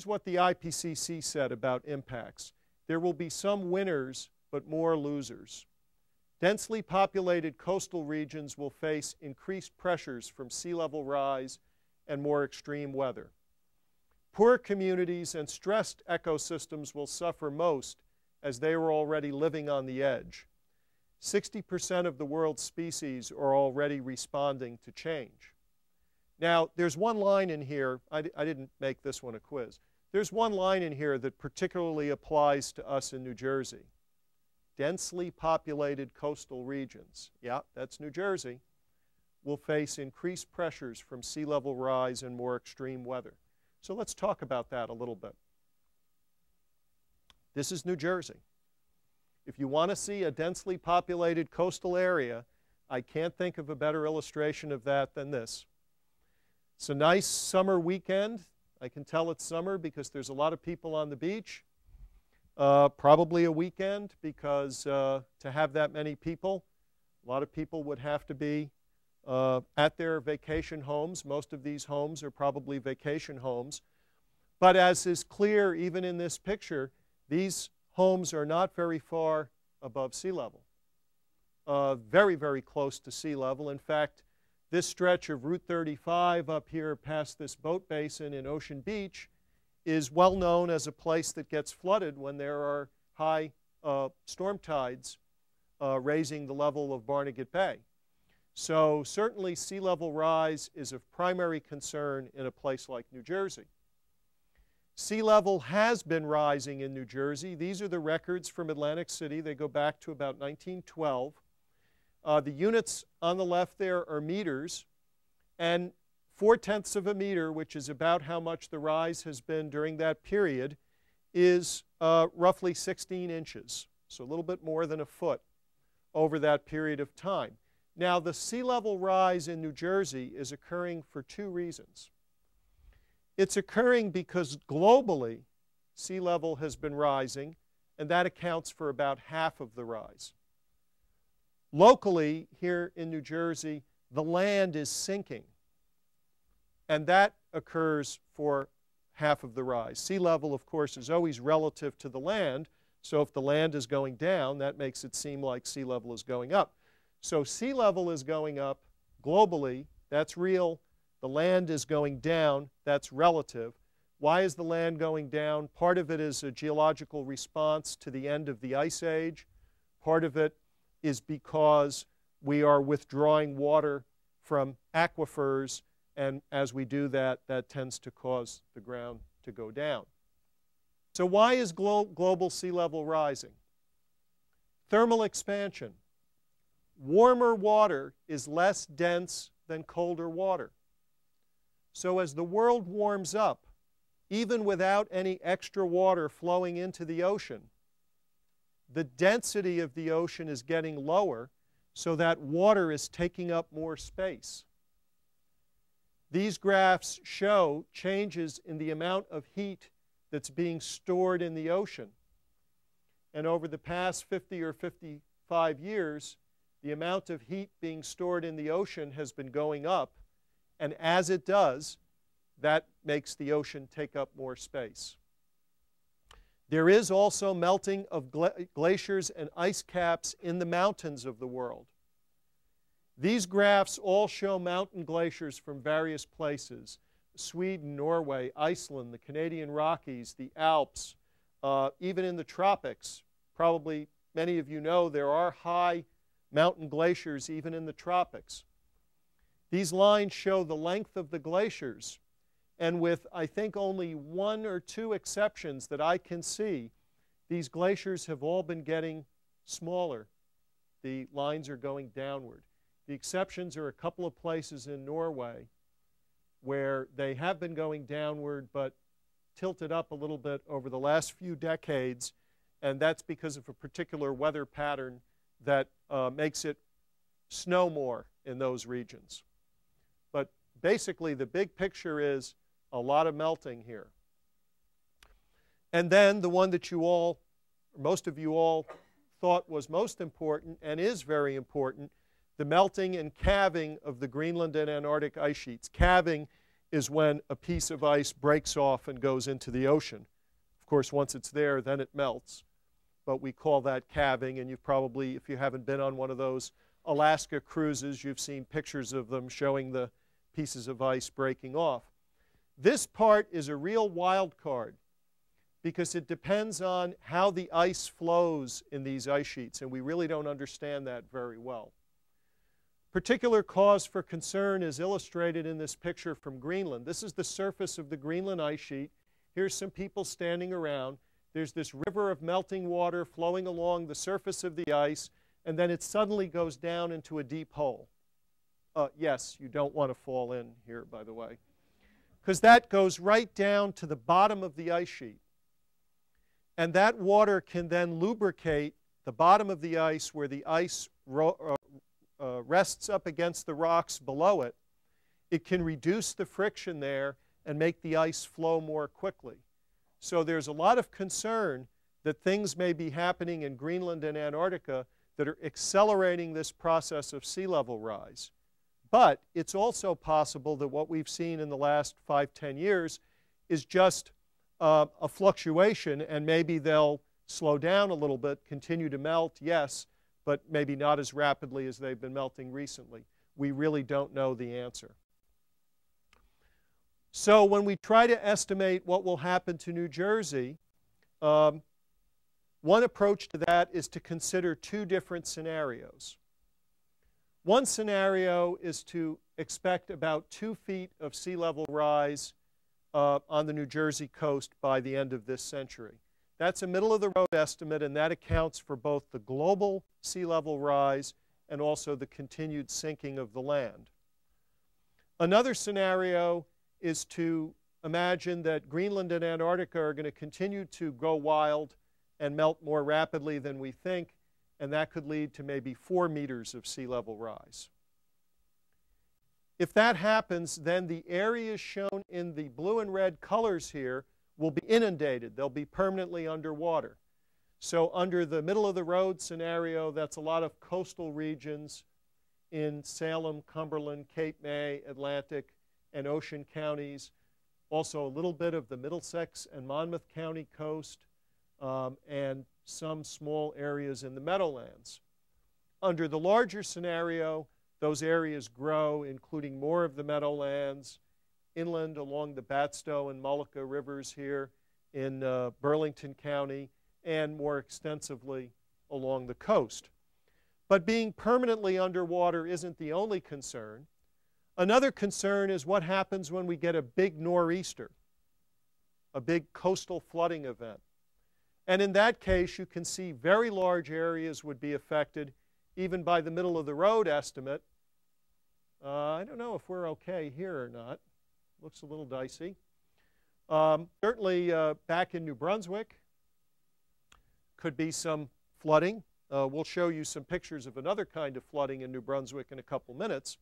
here's what the IPCC said about impacts. There will be some winners, but more losers. Densely populated coastal regions will face increased pressures from sea level rise and more extreme weather. Poor communities and stressed ecosystems will suffer most, as they were already living on the edge. 60% of the world's species are already responding to change. Now, there's one line in here, I didn't make this one a quiz. There's one line in here that particularly applies to us in New Jersey. Densely populated coastal regions, yeah, that's New Jersey, will face increased pressures from sea level rise and more extreme weather. So let's talk about that a little bit. This is New Jersey. If you want to see a densely populated coastal area, I can't think of a better illustration of that than this. It's a nice summer weekend. I can tell it's summer because there's a lot of people on the beach. Probably a weekend because to have that many people, a lot of people would have to be at their vacation homes. Most of these homes are probably vacation homes. But as is clear even in this picture, these homes are not very far above sea level. Very, very close to sea level. In fact, this stretch of Route 35 up here past this boat basin in Ocean Beach is well known as a place that gets flooded when there are high storm tides raising the level of Barnegat Bay. So certainly sea level rise is of primary concern in a place like New Jersey. Sea level has been rising in New Jersey. These are the records from Atlantic City. They go back to about 1912. The units on the left there are meters, and 4/10 of a meter, which is about how much the rise has been during that period, is roughly 16 inches, so a little bit more than a foot over that period of time. Now, the sea level rise in New Jersey is occurring for two reasons. It's occurring because globally, sea level has been rising, and that accounts for about half of the rise. Locally, here in New Jersey, the land is sinking, and that occurs for half of the rise. Sea level, of course, is always relative to the land, so if the land is going down, that makes it seem like sea level is going up. So sea level is going up globally, that's real. The land is going down, that's relative. Why is the land going down? Part of it is a geological response to the end of the Ice Age. Part of it is because we are withdrawing water from aquifers, and as we do that, that tends to cause the ground to go down. So why is global sea level rising? Thermal expansion. Warmer water is less dense than colder water. So as the world warms up, even without any extra water flowing into the ocean, the density of the ocean is getting lower, so that water is taking up more space. These graphs show changes in the amount of heat that's being stored in the ocean. And over the past 50 or 55 years, the amount of heat being stored in the ocean has been going up. And as it does, that makes the ocean take up more space. There is also melting of glaciers and ice caps in the mountains of the world. These graphs all show mountain glaciers from various places: Sweden, Norway, Iceland, the Canadian Rockies, the Alps, even in the tropics. Probably many of you know there are high mountain glaciers even in the tropics. These lines show the length of the glaciers, and with, I think, only one or two exceptions that I can see, these glaciers have all been getting smaller. The lines are going downward. The exceptions are a couple of places in Norway where they have been going downward but tilted up a little bit over the last few decades, and that's because of a particular weather pattern that makes it snow more in those regions. But basically, the big picture is a lot of melting here. And then the one that you all, most of you all, thought was most important and is very important, the melting and calving of the Greenland and Antarctic ice sheets. Calving is when a piece of ice breaks off and goes into the ocean. Of course, once it's there, then it melts. But we call that calving, and you've probably, if you haven't been on one of those Alaska cruises, you've seen pictures of them showing the pieces of ice breaking off. This part is a real wild card because it depends on how the ice flows in these ice sheets, and we really don't understand that very well. Particular cause for concern is illustrated in this picture from Greenland. This is the surface of the Greenland ice sheet. Here's some people standing around. There's this river of melting water flowing along the surface of the ice, and then it suddenly goes down into a deep hole. Yes, you don't want to fall in here, by the way, because that goes right down to the bottom of the ice sheet. And that water can then lubricate the bottom of the ice where the ice rests up against the rocks below it. It can reduce the friction there and make the ice flow more quickly. So there's a lot of concern that things may be happening in Greenland and Antarctica that are accelerating this process of sea level rise. But it's also possible that what we've seen in the last 5-10 years is just a fluctuation, and maybe they'll slow down a little bit, continue to melt, yes, but maybe not as rapidly as they've been melting recently. We really don't know the answer. So when we try to estimate what will happen to New Jersey, one approach to that is to consider two different scenarios. One scenario is to expect about 2 feet of sea level rise on the New Jersey coast by the end of this century. That's a middle-of-the-road estimate, and that accounts for both the global sea level rise and also the continued sinking of the land. Another scenario is to imagine that Greenland and Antarctica are going to continue to go wild and melt more rapidly than we think, and that could lead to maybe 4 meters of sea level rise. If that happens, then the areas shown in the blue and red colors here will be inundated. They'll be permanently underwater. So under the middle-of-the-road scenario, that's a lot of coastal regions in Salem, Cumberland, Cape May, Atlantic, and Ocean counties. Also a little bit of the Middlesex and Monmouth County coast, and some small areas in the Meadowlands. Under the larger scenario, those areas grow, including more of the Meadowlands, inland along the Batstow and Mullica rivers here in Burlington County, and more extensively along the coast. But being permanently underwater isn't the only concern. Another concern is what happens when we get a big nor'easter, a big coastal flooding event. And in that case, you can see very large areas would be affected, even by the middle-of-the-road estimate. I don't know if we're okay here or not. Looks a little dicey. Certainly back in New Brunswick, could be some flooding. We'll show you some pictures of another kind of flooding in New Brunswick in a couple minutes.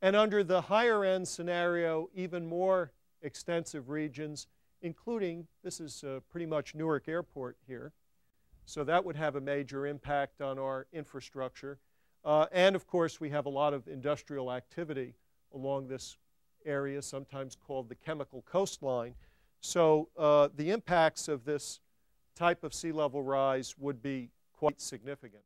And under the higher end scenario, even more extensive regions, including, this is pretty much Newark Airport here. So that would have a major impact on our infrastructure. And of course, we have a lot of industrial activity along this area, sometimes called the chemical coastline. So the impacts of this type of sea level rise would be quite significant.